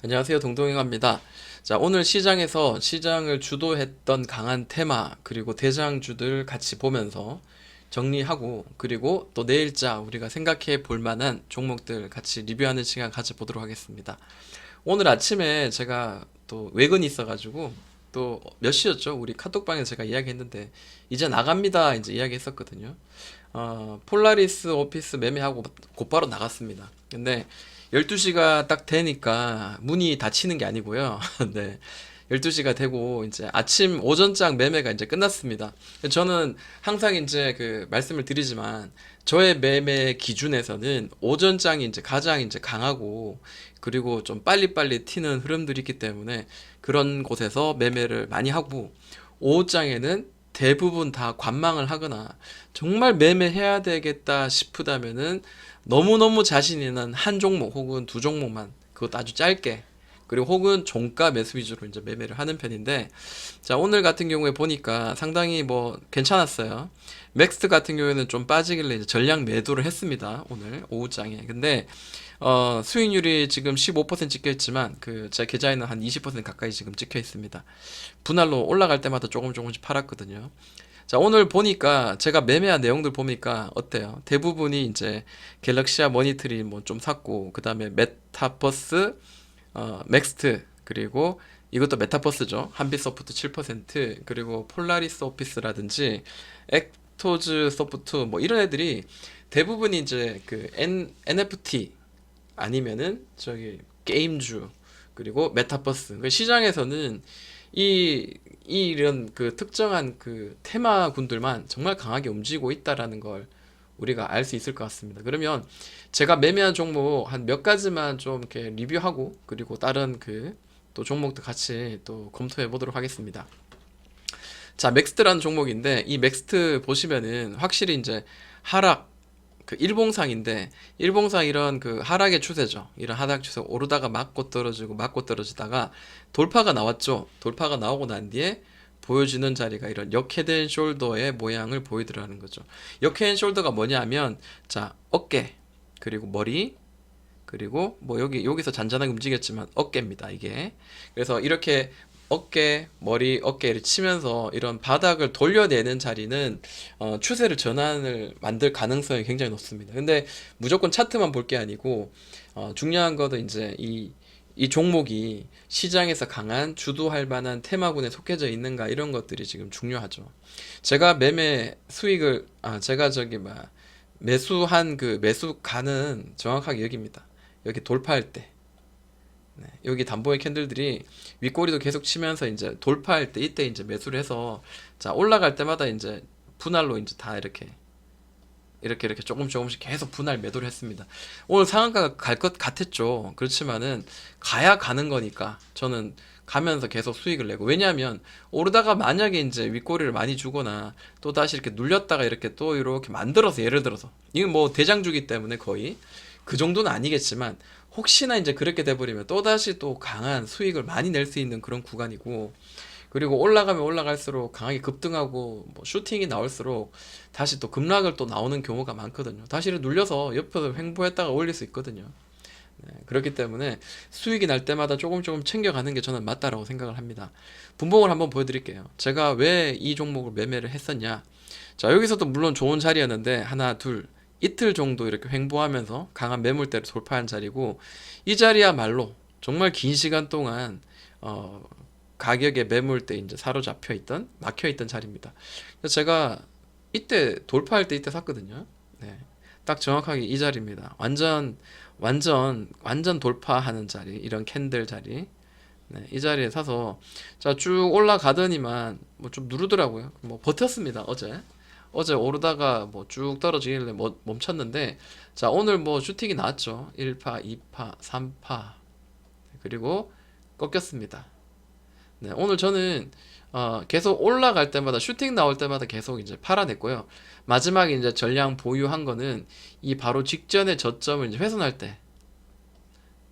안녕하세요. 동동행합니다. 자, 오늘 시장을 주도했던 강한 테마, 그리고 대장주들 같이 보면서 정리하고, 그리고 또 내일자 우리가 생각해 볼 만한 종목들 같이 리뷰하는 시간 가져보도록 하겠습니다. 오늘 아침에 제가 또 외근이 있어가지고, 또 몇 시였죠? 우리 카톡방에 제가 이야기했는데, 이제 나갑니다. 이제 이야기했었거든요. 폴라리스 오피스 매매하고 곧바로 나갔습니다. 근데 12시가 딱 되니까 문이 닫히는 게 아니고요. 네. 12시가 되고 이제 아침 오전장 매매가 이제 끝났습니다. 저는 항상 이제 그 말씀을 드리지만 저의 매매 기준에서는 오전장이 이제 가장 이제 강하고 그리고 좀 빨리빨리 튀는 흐름들이 있기 때문에 그런 곳에서 매매를 많이 하고 오후장에는 대부분 다 관망을 하거나 정말 매매해야 되겠다 싶다면은 너무너무 자신 있는 한 종목 혹은 두 종목만 그것도 아주 짧게 그리고 혹은 종가 매수 위주로 이제 매매를 하는 편인데 자 오늘 같은 경우에 보니까 상당히 뭐 괜찮았어요. 맥스 같은 경우에는 좀 빠지길래 이제 전량 매도를 했습니다. 오늘 오후장에. 근데 수익률이 지금 15% 찍혀 있지만 그 제 계좌에는 한 20% 가까이 지금 찍혀 있습니다. 분할로 올라갈 때마다 조금씩 팔았거든요. 자, 오늘 보니까 제가 매매한 내용들 보니까 어때요? 대부분이 이제 갤럭시아 모니터링 뭐 좀 샀고 그다음에 메타버스 맥스트 그리고 이것도 메타버스죠. 한빛소프트 7% 그리고 폴라리스 오피스라든지 액토즈 소프트 뭐 이런 애들이 대부분이 이제 그 NFT 아니면은 저기 게임주 그리고 메타버스 그 시장에서는 이런 그 특정한 그 테마군들만 정말 강하게 움직이고 있다라는 걸 우리가 알 수 있을 것 같습니다. 그러면 제가 매매한 종목 한 몇 가지만 좀 이렇게 리뷰하고 그리고 다른 그 또 종목도 같이 또 검토해 보도록 하겠습니다. 자, 맥스트라는 종목인데 이 맥스트 보시면은 확실히 이제 하락 그 일봉상인데 일봉상 이런 그 하락의 추세죠. 이런 하락 추세 오르다가 맞고 떨어지고 맞고 떨어지다가 돌파가 나왔죠. 돌파가 나오고 난 뒤에 보여주는 자리가 이런 역헤드앤숄더의 모양을 보이더라는 거죠. 역헤드앤숄더가 뭐냐면 자 어깨 그리고 머리 그리고 뭐 여기서 잔잔하게 움직였지만 어깨입니다 이게. 그래서 이렇게 어깨, 머리, 어깨를 치면서 이런 바닥을 돌려내는 자리는 추세를 전환을 만들 가능성이 굉장히 높습니다. 근데 무조건 차트만 볼 게 아니고 중요한 것은 이제 이 종목이 시장에서 강한 주도할 만한 테마군에 속해져 있는가 이런 것들이 지금 중요하죠. 제가 매매 수익을 제가 저기 매수한 그 매수가는 정확하게 여기입니다. 여기 돌파할 때 네, 여기 담보의 캔들들이 윗꼬리도 계속 치면서 이제 돌파할 때 이때 이제 매수를 해서 자 올라갈 때마다 이제 분할로 이제 다 이렇게 조금씩 계속 분할 매도를 했습니다. 오늘 상한가가 갈 것 같았죠. 그렇지만은 가야 가는 거니까 저는 가면서 계속 수익을 내고 왜냐하면 오르다가 만약에 이제 윗꼬리를 많이 주거나 또 다시 이렇게 눌렸다가 이렇게 또 이렇게 만들어서 예를 들어서 이건 뭐 대장주기 때문에 거의 그 정도는 아니겠지만 혹시나 이제 그렇게 돼버리면 또다시 또 강한 수익을 많이 낼 수 있는 그런 구간이고 그리고 올라가면 올라갈수록 강하게 급등하고 뭐 슈팅이 나올수록 다시 또 급락을 또 나오는 경우가 많거든요. 다시 눌려서 옆에서 횡보했다가 올릴 수 있거든요. 네, 그렇기 때문에 수익이 날 때마다 조금 챙겨가는 게 저는 맞다라고 생각을 합니다. 분봉을 한번 보여드릴게요. 제가 왜 이 종목을 매매를 했었냐. 자, 여기서도 물론 좋은 자리였는데 하나, 둘, 이틀 정도 이렇게 횡보하면서 강한 매물대를 돌파한 자리고 이 자리야말로 정말 긴 시간 동안 가격의 매물대 이제 사로잡혀 있던 막혀 있던 자리입니다. 그래서 제가 이때 돌파할 때 이때 샀거든요. 네. 딱 정확하게 이 자리입니다. 완전 돌파하는 자리, 이런 캔들 자리. 네, 이 자리에 사서 자 쭉 올라가더니만 뭐 좀 누르더라고요. 뭐 버텼습니다. 어제 오르다가 뭐 쭉 떨어지길래 뭐 멈췄는데 자 오늘 뭐 슈팅이 나왔죠. 1파, 2파, 3파 그리고 꺾였습니다. 네, 오늘 저는 계속 올라갈 때마다 슈팅 나올 때마다 계속 이제 팔아냈고요. 마지막에 이제 전량 보유한 거는 이 바로 직전의 저점을 이제 훼손할 때,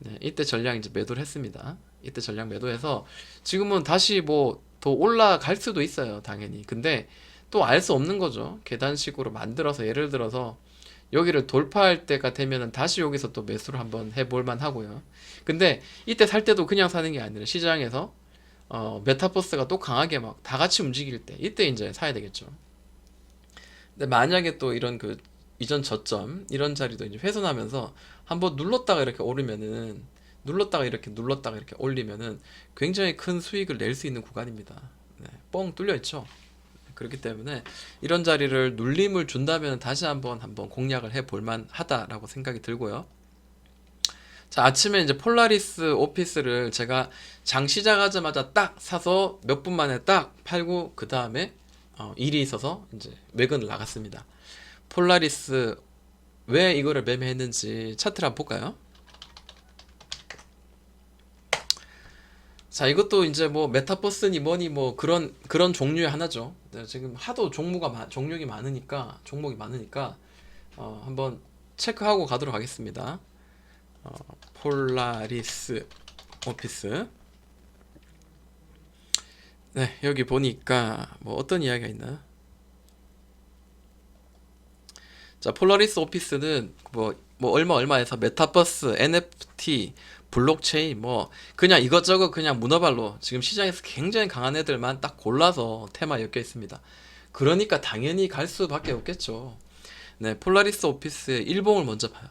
네, 이때 전량 이제 매도를 했습니다. 이때 전량 매도해서 지금은 다시 뭐 더 올라갈 수도 있어요, 당연히. 근데 또 알 수 없는 거죠. 계단식으로 만들어서 예를 들어서 여기를 돌파할 때가 되면은 다시 여기서 또 매수를 한번 해볼 만하고요. 근데 이때 살 때도 그냥 사는 게 아니라 시장에서 메타버스가 또 강하게 막 다 같이 움직일 때 이때 이제 사야 되겠죠. 근데 만약에 또 이런 그 이전 저점 이런 자리도 이제 훼손하면서 한번 눌렀다가 이렇게 오르면은 눌렀다가 이렇게 올리면은 굉장히 큰 수익을 낼 수 있는 구간입니다. 네, 뻥 뚫려 있죠. 그렇기 때문에 이런 자리를 눌림을 준다면 다시 한번 공략을 해 볼만 하다라고 생각이 들고요. 자, 아침에 이제 폴라리스 오피스를 제가 장 시작하자마자 딱 사서 몇 분 만에 딱 팔고 그 다음에 일이 있어서 이제 외근을 나갔습니다. 폴라리스 왜 이거를 매매했는지 차트를 한번 볼까요? 자, 이것도 이제 뭐 메타버스니 뭐니 뭐 그런 종류의 하나죠. 네, 지금 하도 종목이 많으니까 한번 체크하고 가도록 하겠습니다. 어, 폴라리스 오피스. 네, 여기 보니까 뭐 어떤 이야기가 있나? 자, 폴라리스 오피스는 뭐 얼마에서 메타버스, NFT, 블록체인 뭐 그냥 이것저것 그냥 문어발로 지금 시장에서 굉장히 강한 애들만 딱 골라서 테마에 엮여 있습니다. 그러니까 당연히 갈 수밖에 없겠죠. 네, 폴라리스 오피스의 일봉을 먼저 봐요.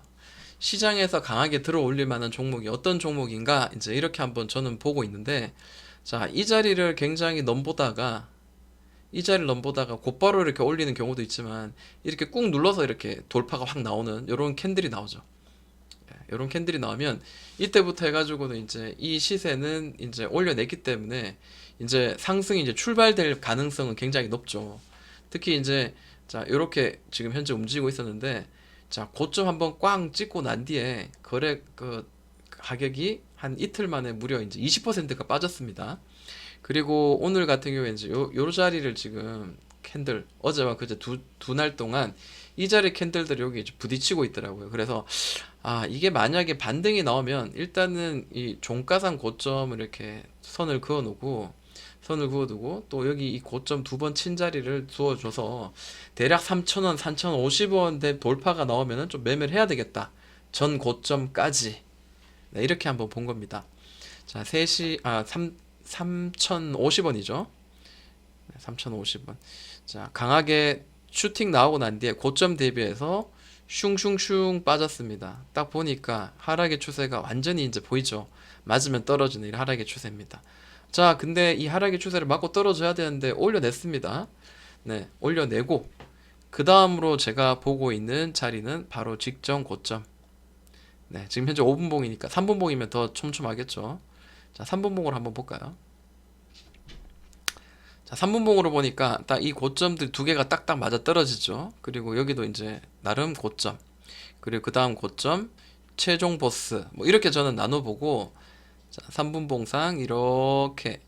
시장에서 강하게 들어올릴 만한 종목이 어떤 종목인가 이제 이렇게 한번 저는 보고 있는데, 자, 이 자리를 넘보다가 곧바로 이렇게 올리는 경우도 있지만 이렇게 꾹 눌러서 이렇게 돌파가 확 나오는 이런 캔들이 나오죠. 이런 캔들이 나오면 이때부터 해가지고는 이제 이 시세는 이제 올려냈기 때문에 이제 상승이 이제 출발될 가능성은 굉장히 높죠. 특히 이제 자, 이렇게 지금 현재 움직이고 있었는데, 자, 고점 한번 꽝 찍고 난 뒤에 거래 그 가격이 한 이틀 만에 무려 이제 20%가 빠졌습니다. 그리고 오늘 같은 경우에 이제 요 자리를 지금 캔들 어제와 그제 두 날 동안 이 자리 캔들들이 여기 이제 부딪히고 있더라고요. 그래서 이게 만약에 반등이 나오면 일단은 이 종가상 고점을 이렇게 선을 그어두고 또 여기 이 고점 두 번 친 자리를 두어줘서 대략 3,000원, 3,050원 대 돌파가 나오면은 좀 매매를 해야 되겠다. 전 고점까지. 네, 이렇게 한번 본 겁니다. 자, 3,050원이죠. 3,050원. 자, 강하게 슈팅 나오고 난 뒤에 고점 대비해서 슝슝슝 빠졌습니다. 딱 보니까 하락의 추세가 완전히 이제 보이죠. 맞으면 떨어지는 이 하락의 추세입니다. 자, 근데 이 하락의 추세를 막고 떨어져야 되는데 올려냈습니다. 네, 올려내고 그 다음으로 제가 보고 있는 자리는 바로 직전 고점. 네, 지금 현재 5분봉이니까 3분봉이면 더 촘촘하겠죠. 자, 3분봉으로 한번 볼까요? 자, 3분봉으로 보니까 딱 이 고점들 두 개가 딱딱 맞아 떨어지죠. 그리고 여기도 이제 나름 고점, 그리고 그 다음 고점, 최종 보스, 뭐 이렇게 저는 나눠보고, 자, 3분봉상 이렇게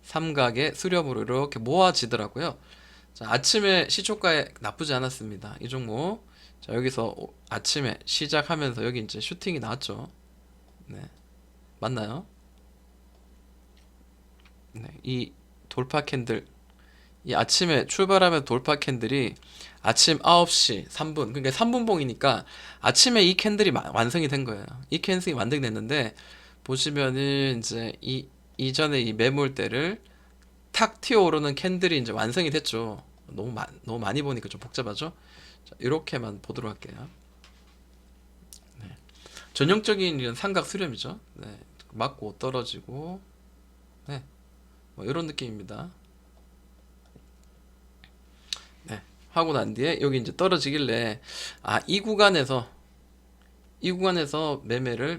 삼각의 수렴으로 이렇게 모아지더라고요. 자, 아침에 시초가에 나쁘지 않았습니다. 이 종목. 자, 여기서 아침에 시작하면서 여기 이제 슈팅이 나왔죠. 네, 맞나요? 네, 이 돌파 캔들, 이 아침에 출발하면 돌파 캔들이 아침 9시 3분, 그러니까 3분봉이니까 아침에 이 캔들이 완성이 된 거예요. 이 캔들이 완성됐는데 보시면은 이제 이 이전에 이 매물대를 탁 튀어오르는 캔들이 이제 완성이 됐죠. 너무 많이 보니까 좀 복잡하죠. 자, 이렇게만 보도록 할게요. 네. 전형적인 이런 삼각 수렴이죠. 네. 맞고 떨어지고, 네. 뭐 이런 느낌입니다. 네. 하고 난 뒤에 여기 이제 떨어지길래 이 구간에서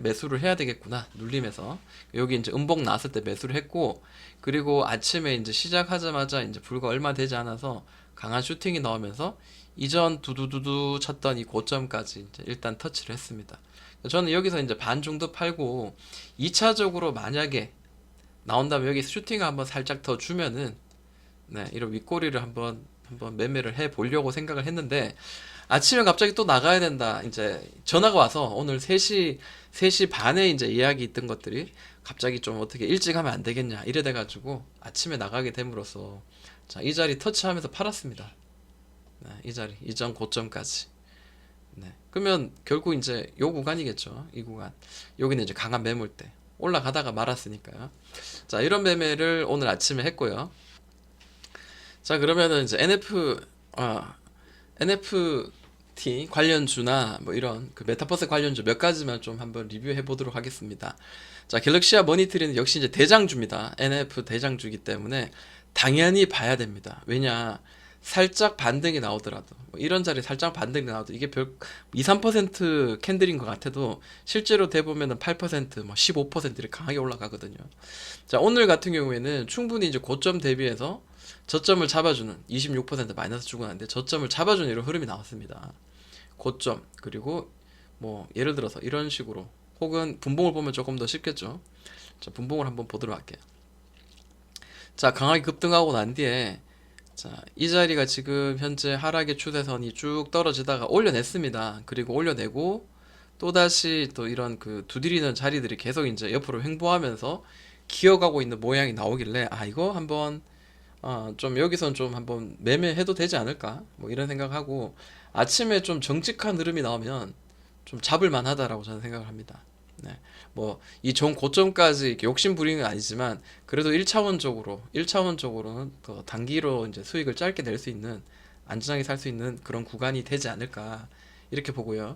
매수를 해야 되겠구나. 눌림에서 여기 이제 음봉 나왔을 때 매수를 했고, 그리고 아침에 이제 시작하자마자 이제 불과 얼마 되지 않아서 강한 슈팅이 나오면서 이전 두두두두 쳤던 이 고점까지 이제 일단 터치를 했습니다. 저는 여기서 이제 반 정도 팔고 2차적으로 만약에 나온다면 여기 슈팅을 한번 살짝 더 주면은, 네, 이런 윗꼬리를 한번 매매를 해 보려고 생각을 했는데, 아침에 갑자기 또 나가야 된다. 이제 전화가 와서 오늘 3시 반에 이제 이야기 있던 것들이 갑자기 좀 어떻게 일찍 하면 안 되겠냐. 이래 돼가지고 아침에 나가게 됨으로써 자, 이 자리 터치하면서 팔았습니다. 네, 이 자리, 이전 고점까지. 네. 그러면 결국 이제 요 구간이겠죠. 이 구간. 여기는 이제 강한 매물대. 올라가다가 말았으니까요. 자, 이런 매매를 오늘 아침에 했고요. 자, 그러면은 이제 NFT 관련주나 뭐 이런 그 메타버스 관련주 몇 가지만 좀 한번 리뷰해 보도록 하겠습니다. 자, 갤럭시아 머니트리는 역시 이제 대장주입니다. NF 대장주이기 때문에 당연히 봐야 됩니다. 왜냐, 살짝 반등이 나오더라도 뭐 이런 자리 살짝 반등이 나오도 이게 별 2, 3% 캔들인 것 같아도 실제로 대보면은 8%, 뭐 15% 이렇게 강하게 올라가거든요. 자, 오늘 같은 경우에는 충분히 이제 고점 대비해서 저점을 잡아주는 26% 마이너스 주고 나는데 저점을 잡아주는 이런 흐름이 나왔습니다. 고점 그리고 뭐 예를 들어서 이런 식으로 혹은 분봉을 보면 조금 더 쉽겠죠. 자, 분봉을 한번 보도록 할게요. 자, 강하게 급등하고 난 뒤에 자, 이 자리가 지금 현재 하락의 추세선이 쭉 떨어지다가 올려냈습니다. 그리고 올려내고 또다시 또 이런 그 두드리는 자리들이 계속 이제 옆으로 횡보하면서 기어가고 있는 모양이 나오길래 아, 이거 한번 좀 여기선 좀 한번 매매해도 되지 않을까 뭐 이런 생각하고 아침에 좀 정직한 흐름이 나오면 좀 잡을 만하다라고 저는 생각을 합니다. 네. 뭐 이 전 고점까지 이렇게 욕심 부리는 건 아니지만 그래도 1차원적으로는 더 단기로 이제 수익을 짧게 낼 수 있는 안전하게 살 수 있는 그런 구간이 되지 않을까 이렇게 보고요.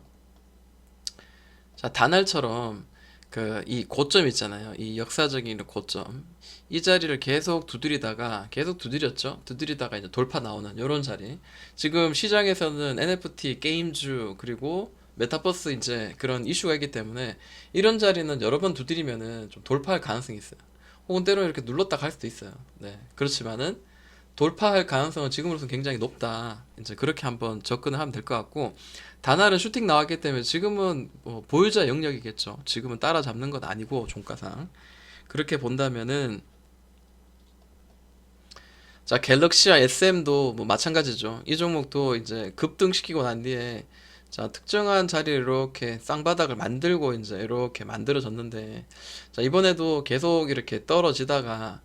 자, 다날처럼 그 이 고점 있잖아요. 이 역사적인 고점. 이 자리를 계속 두드리다가 계속 두드렸죠. 두드리다가 이제 돌파 나오는 요런 자리. 지금 시장에서는 NFT 게임주 그리고 메타버스 이제 그런 이슈가 있기 때문에 이런 자리는 여러 번 두드리면은 좀 돌파할 가능성이 있어요. 혹은 때로는 이렇게 눌렀다 갈 수도 있어요. 네. 그렇지만은 돌파할 가능성은 지금으로서는 굉장히 높다. 이제 그렇게 한번 접근을 하면 될 것 같고, 다날은 슈팅 나왔기 때문에 지금은 뭐 보유자 영역이겠죠. 지금은 따라잡는 건 아니고 종가상 그렇게 본다면은 자, 갤럭시와 SM도 뭐 마찬가지죠. 이 종목도 이제 급등시키고 난 뒤에 자, 특정한 자리를 이렇게 쌍바닥을 만들고 이제 이렇게 만들어졌는데 자, 이번에도 계속 이렇게 떨어지다가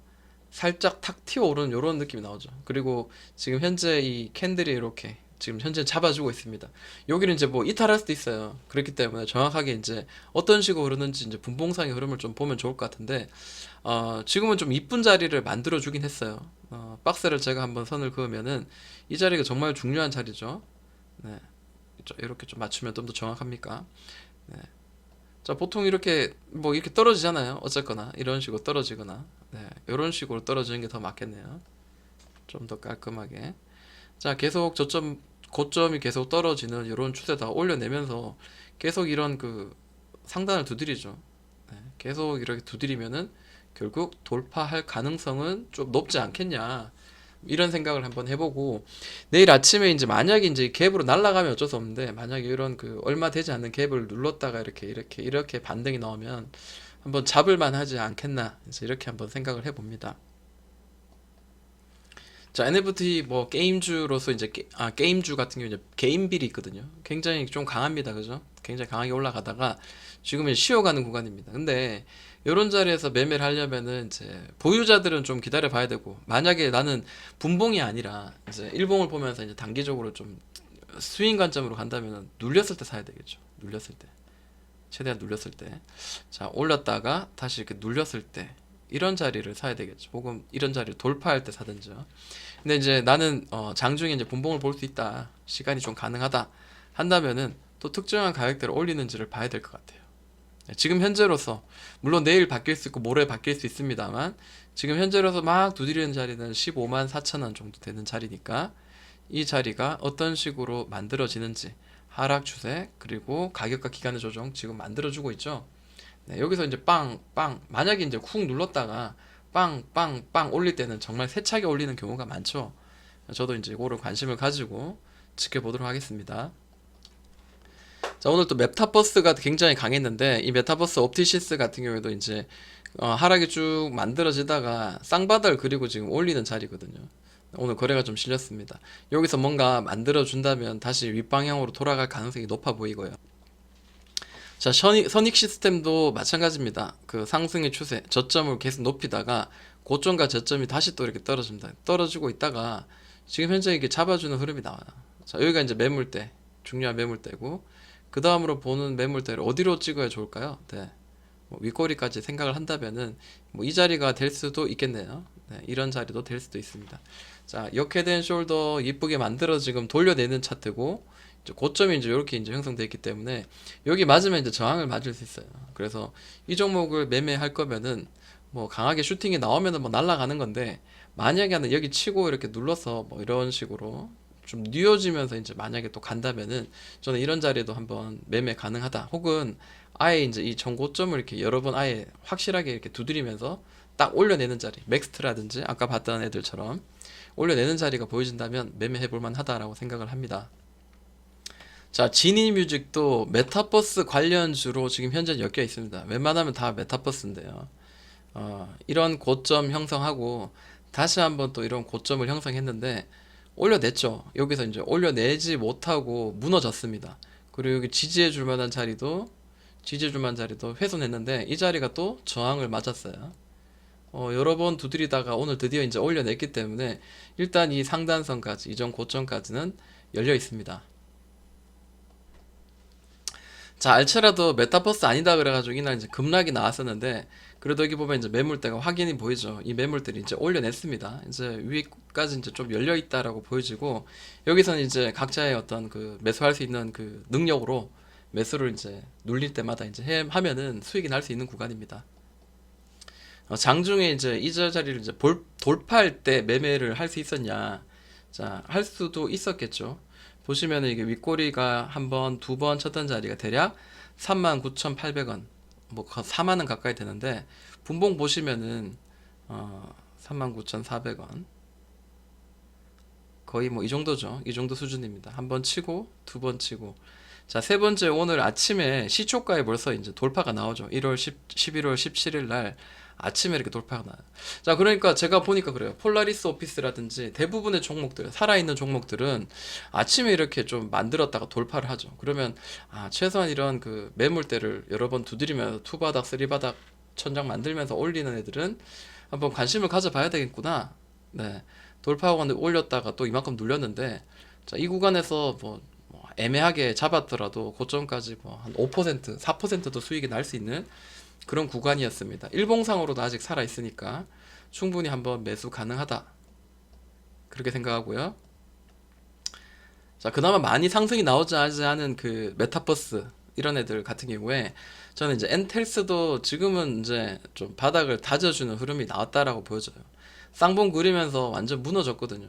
살짝 탁 튀어오르는 이런 느낌이 나오죠. 그리고 지금 현재 이 캔들이 이렇게 지금 현재 잡아주고 있습니다. 여기는 이제 뭐 이탈할 수도 있어요. 그렇기 때문에 정확하게 이제 어떤 식으로 흐르는지 이제 분봉상의 흐름을 좀 보면 좋을 것 같은데 지금은 좀 이쁜 자리를 만들어 주긴 했어요. 박스를 제가 한번 선을 그으면은 이 자리가 정말 중요한 자리죠. 네. 이렇게 좀 맞추면 좀 더 정확합니까? 네. 자, 보통 이렇게 뭐 이렇게 떨어지잖아요. 어쨌거나 이런 식으로 떨어지거나 네, 이런 식으로 떨어지는 게 더 맞겠네요. 좀 더 깔끔하게. 자, 계속 저점 고점이 계속 떨어지는 이런 추세다 올려내면서 계속 이런 그 상단을 두드리죠. 네, 계속 이렇게 두드리면은 결국 돌파할 가능성은 좀 높지 않겠냐. 이런 생각을 한번 해보고 내일 아침에 이제 만약에 이제 갭으로 날아가면 어쩔 수 없는데 만약에 이런 그 얼마 되지 않는 갭을 눌렀다가 이렇게 반등이 나오면 한번 잡을 만하지 않겠나 이제 이렇게 한번 생각을 해봅니다. 자, NFT 뭐 게임주로서 이제 게임주 같은 경우 이제 개인빌이 있거든요. 굉장히 좀 강합니다, 그죠? 굉장히 강하게 올라가다가 지금은 쉬어가는 구간입니다. 근데 이런 자리에서 매매를 하려면은 이제 보유자들은 좀 기다려 봐야 되고 만약에 나는 분봉이 아니라 이제 일봉을 보면서 이제 단기적으로 좀 스윙 관점으로 간다면은 눌렸을 때 사야 되겠죠. 눌렸을 때. 최대한 눌렸을 때. 자, 올렸다가 다시 이렇게 눌렸을 때 이런 자리를 사야 되겠죠. 혹은 이런 자리를 돌파할 때 사든지요. 근데 이제 나는 장중에 이제 분봉을 볼 수 있다. 시간이 좀 가능하다. 한다면은 또 특정한 가격대를 올리는지를 봐야 될 것 같아요. 네, 지금 현재로서 물론 내일 바뀔 수 있고 모레 바뀔 수 있습니다만 지금 현재로서 막 두드리는 자리는 15만 4천 원 정도 되는 자리니까 이 자리가 어떤 식으로 만들어지는지 하락 추세 그리고 가격과 기간의 조정 지금 만들어주고 있죠. 네, 여기서 이제 빵 만약에 이제 쿡 눌렀다가 빵 올릴 때는 정말 세차게 올리는 경우가 많죠. 저도 이제 이거를 관심을 가지고 지켜보도록 하겠습니다. 자, 오늘 또 메타버스가 굉장히 강했는데 이 메타버스 옵티시스 같은 경우에도 이제 하락이 쭉 만들어지다가 쌍바닥을 그리고 지금 올리는 자리거든요. 오늘 거래가 좀 실렸습니다. 여기서 뭔가 만들어 준다면 다시 윗방향으로 돌아갈 가능성이 높아 보이고요. 자, 선익 시스템도 마찬가지입니다. 그 상승의 추세, 저점을 계속 높이다가 고점과 저점이 다시 또 이렇게 떨어집니다. 떨어지고 있다가 지금 현재 이게 잡아주는 흐름이 나와요. 자, 여기가 이제 매물대, 중요한 매물대고 그 다음으로 보는 매물대를 어디로 찍어야 좋을까요? 네. 뭐 윗꼬리까지 생각을 한다면은 뭐 이 자리가 될 수도 있겠네요. 네, 이런 자리도 될 수도 있습니다. 자, 역헤드앤 숄더 이쁘게 만들어 지금 돌려내는 차트고 이제 고점이 이제 이렇게 이제 형성되어 있기 때문에 여기 맞으면 이제 저항을 맞을 수 있어요. 그래서 이 종목을 매매할 거면은 뭐 강하게 슈팅이 나오면은 뭐 날아가는 건데 만약에는 여기 치고 이렇게 눌러서 뭐 이런 식으로 좀 뉘어지면서 이제 만약에 또 간다면은 저는 이런 자리에도 한번 매매 가능하다. 혹은 아예 이제 이 전고점을 이렇게 여러 번 아예 확실하게 이렇게 두드리면서 딱 올려내는 자리, 맥스트라든지 아까 봤던 애들처럼 올려내는 자리가 보여진다면 매매해 볼 만하다라고 생각을 합니다. 자, 지니뮤직도 메타버스 관련주로 지금 현재 엮여 있습니다. 웬만하면 다 메타버스인데요. 이런 고점 형성하고 다시 한번 또 이런 고점을 형성했는데 올려냈죠. 여기서 이제 올려내지 못하고 무너졌습니다. 그리고 여기 지지해 줄 만한 자리도 훼손했는데 이 자리가 또 저항을 맞았어요. 여러 번 두드리다가 오늘 드디어 이제 올려냈기 때문에 일단 이 상단선까지 이전 고점까지는 열려 있습니다. 자, 알체라도 메타버스 아니다 그래가지고 이날 이제 급락이 나왔었는데 그래도 여기 보면 이제 매물대가 확연히 보이죠. 이 매물들이 이제 올려냈습니다. 이제 위까지 이제 좀 열려 있다라고 보여지고 여기서는 이제 각자의 어떤 그 매수할 수 있는 그 능력으로 매수를 이제 눌릴 때마다 이제 하면은 수익이 날 수 있는 구간입니다. 장중에 이제 이 자리를 이제 돌파할 때 매매를 할 수 있었냐? 자, 할 수도 있었겠죠. 보시면은 이게 윗꼬리가 한 번, 두 번 쳤던 자리가 대략 39,800원, 뭐 4만 원 가까이 되는데 분봉 보시면은 39,400원 거의 뭐 이 정도죠. 이 정도 수준입니다. 한 번 치고 두 번 치고 자, 세 번째 오늘 아침에 시초가에 벌써 이제 돌파가 나오죠. 11월 17일 날 아침에 이렇게 돌파가 나요. 자, 그러니까 제가 보니까 그래요. 폴라리스 오피스라든지 대부분의 종목들, 살아있는 종목들은 아침에 이렇게 좀 만들었다가 돌파를 하죠. 그러면 최소한 이런 그 매물대를 여러 번 두드리면서 투바닥, 쓰리바닥 천장 만들면서 올리는 애들은 한번 관심을 가져봐야 되겠구나. 네. 돌파하고 올렸다가 또 이만큼 눌렸는데 자, 이 구간에서 뭐 애매하게 잡았더라도 고점까지 뭐 한 5%, 4%도 수익이 날 수 있는 그런 구간이었습니다. 일봉상으로도 아직 살아 있으니까 충분히 한번 매수 가능하다. 그렇게 생각하고요. 자, 그나마 많이 상승이 나오지 않은 그 메타버스 이런 애들 같은 경우에 저는 이제 엔텔스도 지금은 이제 좀 바닥을 다져주는 흐름이 나왔다라고 보여져요. 쌍봉 그리면서 완전 무너졌거든요.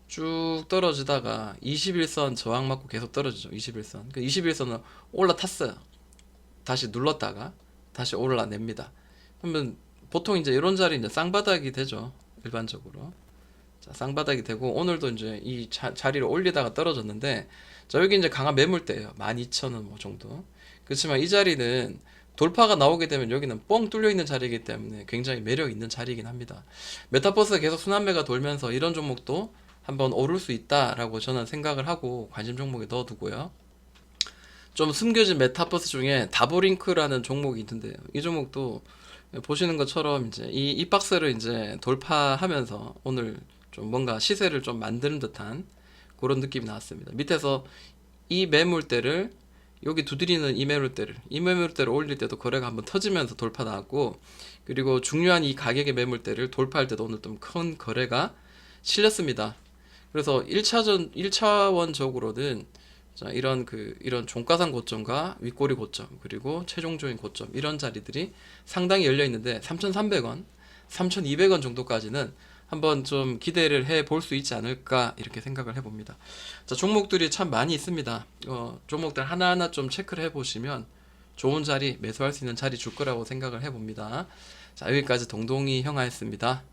쭉 떨어지다가 21선 저항 맞고 계속 떨어지죠. 21선. 그 21선을 올라탔어요. 다시 눌렀다가 다시 올라냅니다. 그러면 보통 이제 이런 자리 이제 쌍바닥이 되죠. 일반적으로. 자, 쌍바닥이 되고 오늘도 이제 이 자리를 올리다가 떨어졌는데 자, 여기 이제 강한 매물대예요. 12,000원 뭐 정도. 그렇지만 이 자리는 돌파가 나오게 되면 여기는 뻥 뚫려 있는 자리이기 때문에 굉장히 매력 있는 자리이긴 합니다. 메타버스가 계속 순환매가 돌면서 이런 종목도 한번 오를 수 있다라고 저는 생각을 하고 관심 종목에 넣어두고요. 좀 숨겨진 메타버스 중에 다보링크라는 종목이 있는데요. 이 종목도 보시는 것처럼 이제 이 박스를 이제 돌파하면서 오늘 좀 뭔가 시세를 좀 만드는 듯한 그런 느낌이 나왔습니다. 밑에서 이 매물대를 여기 두드리는 이 매물대를 올릴 때도 거래가 한번 터지면서 돌파 나왔고 그리고 중요한 이 가격의 매물대를 돌파할 때도 오늘 좀 큰 거래가 실렸습니다. 그래서 1차원적으로는 자, 이런 종가상 고점과 윗꼬리 고점 그리고 최종적인 고점 이런 자리들이 상당히 열려 있는데 3,300원, 3,200원 정도까지는 한번 좀 기대를 해 볼 수 있지 않을까 이렇게 생각을 해봅니다. 자, 종목들이 참 많이 있습니다. 종목들 하나하나 좀 체크를 해보시면 좋은 자리, 매수할 수 있는 자리 줄 거라고 생각을 해봅니다. 자, 여기까지 동동이 형아였습니다.